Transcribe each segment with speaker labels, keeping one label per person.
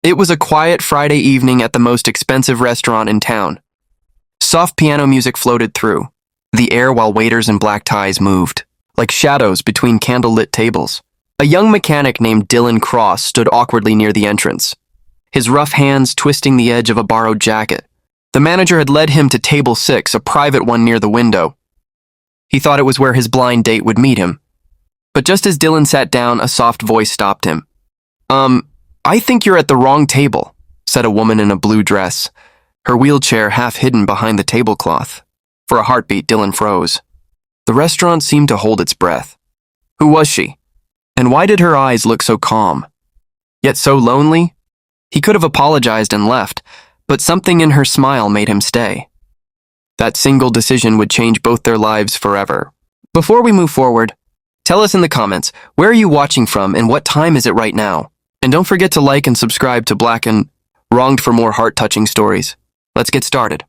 Speaker 1: It was a quiet Friday evening at the most expensive restaurant in town. Soft piano music floated through the air while waiters in black ties moved, like shadows between candlelit tables. A young mechanic named Dylan Cross stood awkwardly near the entrance, his rough hands twisting the edge of a borrowed jacket. The manager had led him to table 6, a private one near the window. He thought it was where his blind date would meet him. But just as Dylan sat down, a soft voice stopped him. I think you're at the wrong table," said a woman in a blue dress, her wheelchair half hidden behind the tablecloth. For a heartbeat, Dylan froze. The restaurant seemed to hold its breath. Who was she? And why did her eyes look so calm? Yet so lonely? He could have apologized and left, but something in her smile made him stay. That single decision would change both their lives forever. Before we move forward, tell us in the comments, where are you watching from and what time is it right now? And don't forget to like and subscribe to Black and Wronged for more heart-touching stories. Let's get started.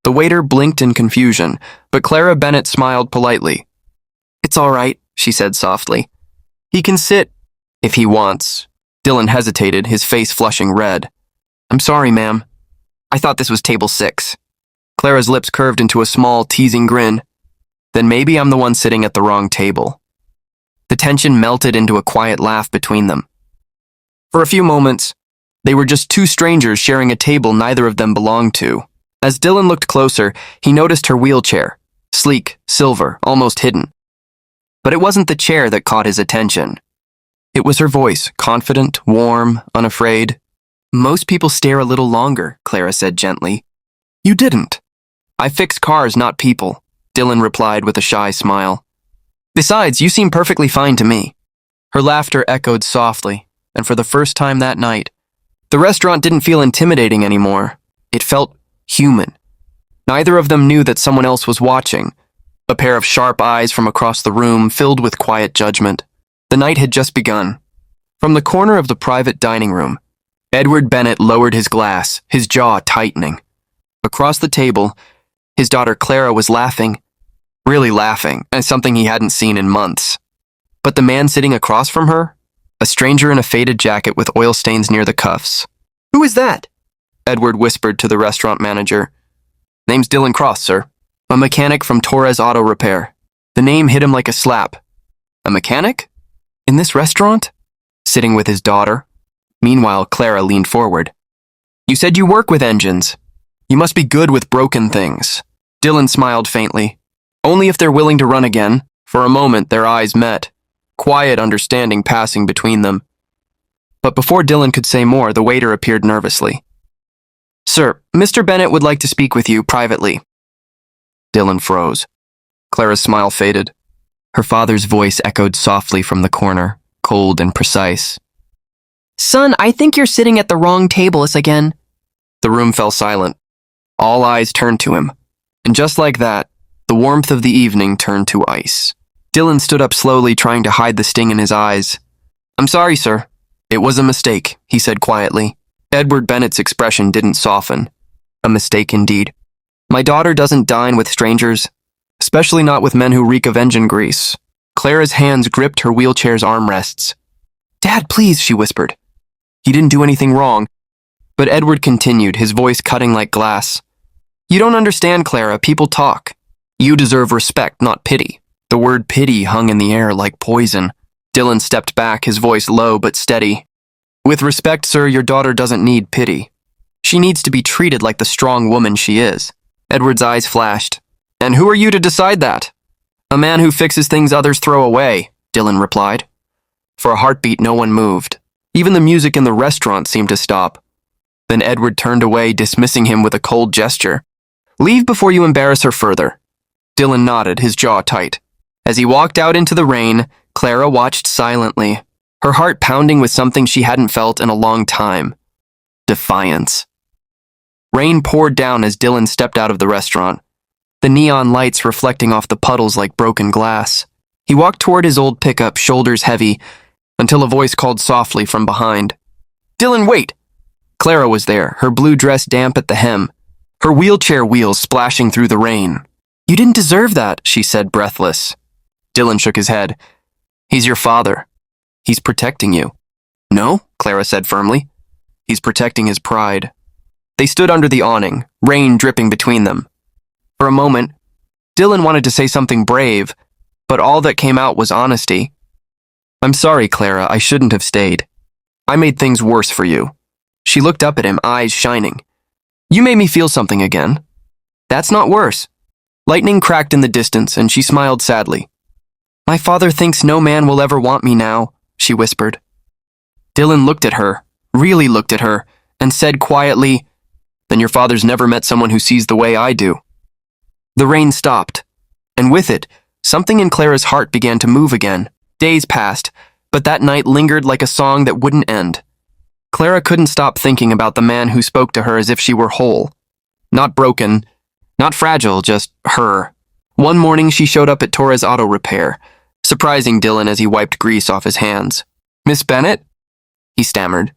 Speaker 1: The waiter blinked in confusion, but Clara Bennett smiled politely. "It's all right," she said softly. "He can sit if he wants." Dylan hesitated, his face flushing red. "I'm sorry, ma'am. I thought this was table 6. Clara's lips curved into a small, teasing grin. "Then maybe I'm the one sitting at the wrong table." The tension melted into a quiet laugh between them. For a few moments, they were just two strangers sharing a table neither of them belonged to. As Dylan looked closer, he noticed her wheelchair, sleek, silver, almost hidden. But it wasn't the chair that caught his attention. It was her voice, confident, warm, unafraid. "Most people stare a little longer," Clara said gently. "You didn't." "I fix cars, not people," Dylan replied with a shy smile. "Besides, you seem perfectly fine to me." Her laughter echoed softly, and for the first time that night, the restaurant didn't feel intimidating anymore. It felt human. Neither of them knew that someone else was watching, a pair of sharp eyes from across the room filled with quiet judgment. The night had just begun. From the corner of the private dining room, Edward Bennett lowered his glass, his jaw tightening. Across the table, his daughter Clara was laughing, really laughing, at something he hadn't seen in months. But the man sitting across from her, a stranger in a faded jacket with oil stains near the cuffs. "Who is that?" Edward whispered to the restaurant manager. "Name's Dylan Cross, sir. A mechanic from Torres Auto Repair." The name hit him like a slap. A mechanic? In this restaurant? Sitting with his daughter? Meanwhile, Clara leaned forward. "You said you work with engines. You must be good with broken things." Dylan smiled faintly. "Only if they're willing to run again." For a moment, their eyes met, quiet understanding passing between them. But before Dylan could say more, the waiter appeared nervously. "Sir, Mr. Bennett would like to speak with you privately." Dylan froze. Clara's smile faded. Her father's voice echoed softly from the corner, cold and precise. "Son, I think you're sitting at the wrong table again." The room fell silent. All eyes turned to him. And just like that, the warmth of the evening turned to ice. Dylan stood up slowly, trying to hide the sting in his eyes. "I'm sorry, sir. It was a mistake," he said quietly. Edward Bennett's expression didn't soften. A mistake indeed. "My daughter doesn't dine with strangers, especially not with men who reek of engine grease." Clara's hands gripped her wheelchair's armrests. "Dad, please," she whispered. "He didn't do anything wrong." But Edward continued, his voice cutting like glass. "You don't understand, Clara. People talk. You deserve respect, not pity." The word pity hung in the air like poison. Dylan stepped back, his voice low but steady. "With respect, sir, your daughter doesn't need pity. She needs to be treated like the strong woman she is." Edward's eyes flashed. "And who are you to decide that?" "A man who fixes things others throw away," Dylan replied. For a heartbeat, no one moved. Even the music in the restaurant seemed to stop. Then Edward turned away, dismissing him with a cold gesture. "Leave before you embarrass her further." Dylan nodded, his jaw tight. As he walked out into the rain, Clara watched silently, her heart pounding with something she hadn't felt in a long time. Defiance. Rain poured down as Dylan stepped out of the restaurant, the neon lights reflecting off the puddles like broken glass. He walked toward his old pickup, shoulders heavy, until a voice called softly from behind. "Dylan, wait!" Clara was there, her blue dress damp at the hem, her wheelchair wheels splashing through the rain. "You didn't deserve that," she said, breathless. Dylan shook his head. "He's your father. He's protecting you." "No," Clara said firmly. He's protecting his pride. They stood under the awning, rain dripping between them. For a moment, Dylan wanted to say something brave, but all that came out was honesty. "I'm sorry, Clara, I shouldn't have stayed. I made things worse for you." She looked up at him, eyes shining. "You made me feel something again. That's not worse." Lightning cracked in the distance, and she smiled sadly. "My father thinks no man will ever want me now," she whispered. Dylan looked at her, really looked at her, and said quietly, "Then your father's never met someone who sees the way I do." The rain stopped, and with it, something in Clara's heart began to move again. Days passed, but that night lingered like a song that wouldn't end. Clara couldn't stop thinking about the man who spoke to her as if she were whole. Not broken, not fragile, just her. One morning she showed up at Torres Auto Repair, surprising Dylan as he wiped grease off his hands. "Miss Bennett?" he stammered.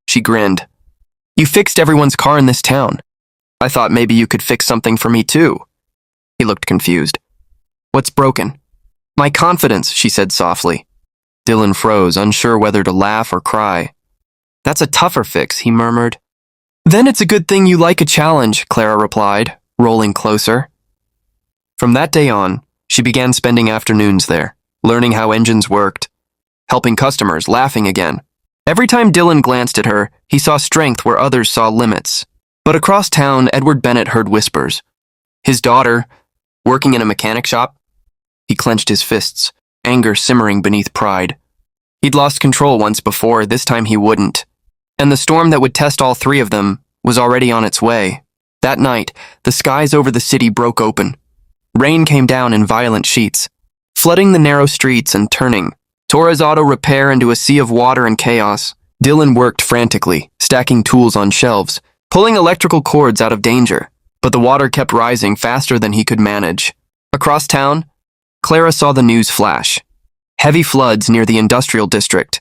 Speaker 1: She grinned. "You fixed everyone's car in this town. I thought maybe you could fix something for me too." He looked confused. "What's broken?" "My confidence," she said softly. Dylan froze, unsure whether to laugh or cry. "That's a tougher fix," he murmured. "Then it's a good thing you like a challenge," Clara replied, rolling closer. From that day on, she began spending afternoons there, learning how engines worked, helping customers, laughing again. Every time Dylan glanced at her, he saw strength where others saw limits. But across town, Edward Bennett heard whispers. His daughter, working in a mechanic shop? He clenched his fists, anger simmering beneath pride. He'd lost control once before, this time he wouldn't. And the storm that would test all three of them was already on its way. That night, the skies over the city broke open. Rain came down in violent sheets, flooding the narrow streets and turning Torres Auto Repair into a sea of water and chaos. Dylan worked frantically, stacking tools on shelves, pulling electrical cords out of danger. But the water kept rising faster than he could manage. Across town, Clara saw the news flash. Heavy floods near the industrial district.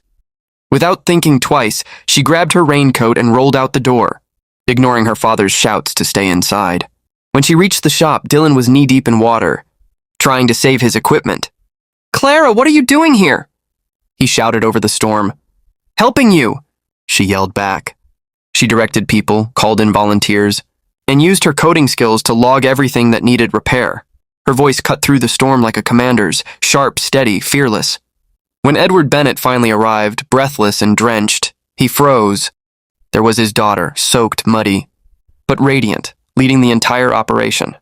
Speaker 1: Without thinking twice, she grabbed her raincoat and rolled out the door, ignoring her father's shouts to stay inside. When she reached the shop, Dylan was knee-deep in water, trying to save his equipment. "Clara, what are you doing here?" he shouted over the storm. "Helping you," she yelled back. She directed people, called in volunteers, and used her coding skills to log everything that needed repair. Her voice cut through the storm like a commander's, sharp, steady, fearless. When Edward Bennett finally arrived, breathless and drenched, he froze. There was his daughter, soaked, muddy, but radiant, leading the entire operation.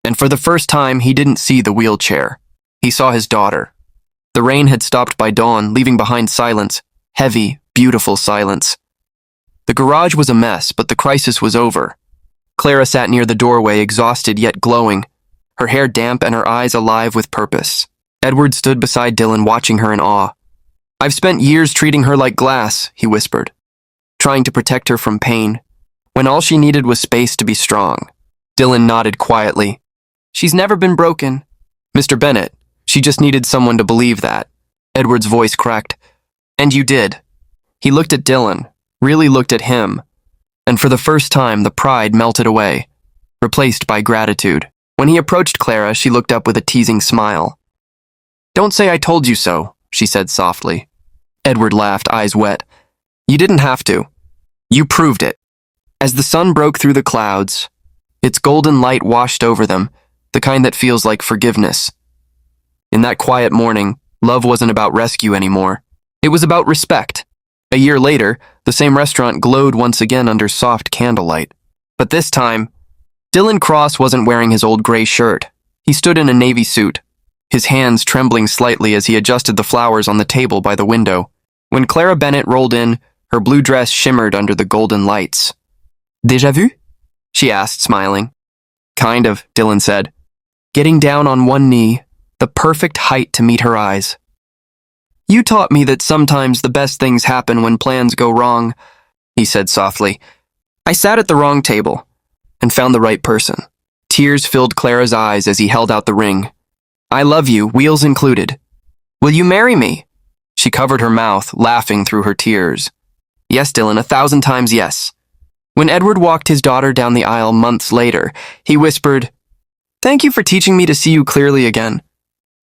Speaker 1: And for the first time, he didn't see the wheelchair. He saw his daughter. The rain had stopped by dawn, leaving behind silence, heavy, beautiful silence. The garage was a mess, but the crisis was over. Clara sat near the doorway, exhausted yet glowing, her hair damp and her eyes alive with purpose. Edward stood beside Dylan, watching her in awe. "I've spent years treating her like glass," he whispered, trying to protect her from pain, when all she needed was space to be strong. Dylan nodded quietly. "She's never been broken, Mr. Bennett. She just needed someone to believe that." Edward's voice cracked. "And you did." He looked at Dylan, really looked at him, and for the first time the pride melted away, replaced by gratitude. When he approached Clara, she looked up with a teasing smile. "Don't say I told you so," she said softly. Edward laughed, eyes wet. "You didn't have to. You proved it." As the sun broke through the clouds, its golden light washed over them, the kind that feels like forgiveness. In that quiet morning, love wasn't about rescue anymore. It was about respect. A year later, the same restaurant glowed once again under soft candlelight. But this time, Dylan Cross wasn't wearing his old gray shirt. He stood in a navy suit, his hands trembling slightly as he adjusted the flowers on the table by the window. When Clara Bennett rolled in, her blue dress shimmered under the golden lights. "Déjà vu?" she asked, smiling. "Kind of," Dylan said, getting down on one knee, the perfect height to meet her eyes. "You taught me that sometimes the best things happen when plans go wrong," he said softly. "I sat at the wrong table and found the right person." Tears filled Clara's eyes as he held out the ring. "I love you, wheels included. Will you marry me?" She covered her mouth, laughing through her tears. "Yes, Dylan, 1,000 times yes." When Edward walked his daughter down the aisle months later, he whispered, "Thank you for teaching me to see you clearly again."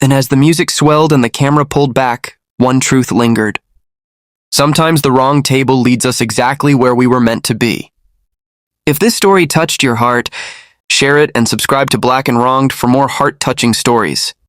Speaker 1: And as the music swelled and the camera pulled back, one truth lingered. Sometimes the wrong table leads us exactly where we were meant to be. If this story touched your heart, share it and subscribe to Black and Wronged for more heart-touching stories.